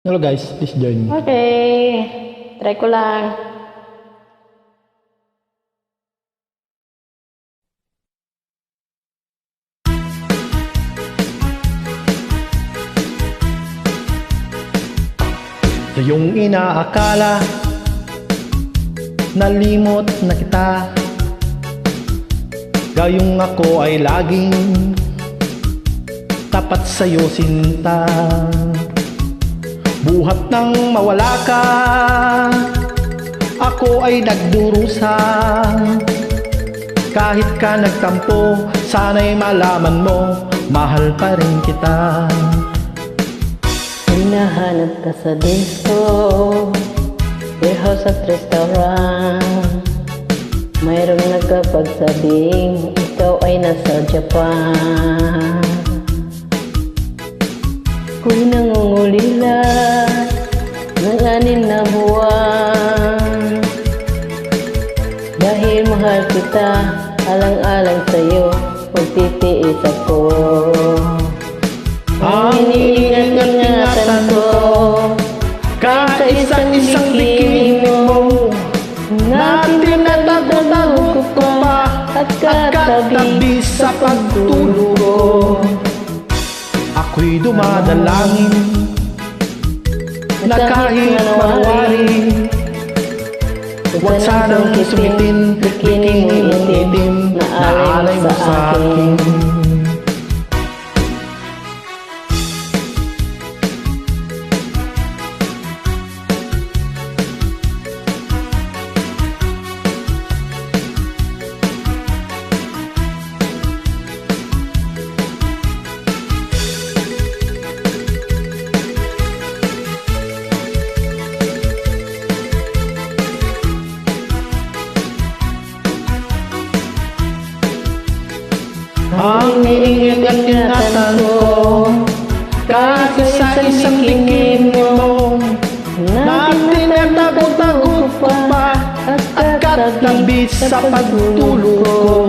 Hello guys, please join me. Okay. Try ko lang. Sa iyong inaakala, nalimot na kita. Gayong ako ay laging tapat sa'yo sinta. Buhat nang mawala ka, ako ay nagdurusa. Kahit ka nagtampo, sana'y malaman mo, mahal pa rin kita. Hinahanap ka sa disco, warehouse at restaurant. Mayroong nagkapagsabing ikaw ay nasa Japan. Ako'y nangungulila ng 6 na buwan. Dahil mahal kita, alang-alang sa'yo, magtitiis ako. Ang iniingatan ko, kaisang-isang bikini mo, na tinatago-tago ko pa at katabi sa pagtulog ko. Ako'y dumadalangin na kahit manawari, huwag sanang sumitin bikini mong itim na alay mo sa akin. Ang iniingatan ko, kaisa-isang bikini mo, na tinatago-tago ko pa at katabi sa pagtulog ko.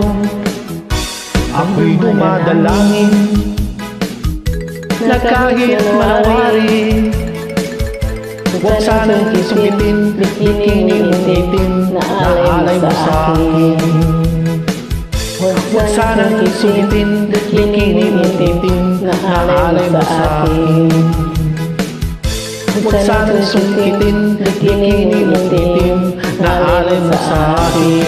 Ako'y dumadalangin na kahit manawari, huwag sanang sumitin bikini mong itim na alay mo sa akin. Huwag sanang sumitin bikini mong itim na alay mo sa akin. Huwag sanang sumitin bikini mong itim na alay mo sa akin.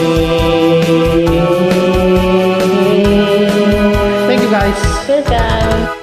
Thank you guys. Welcome.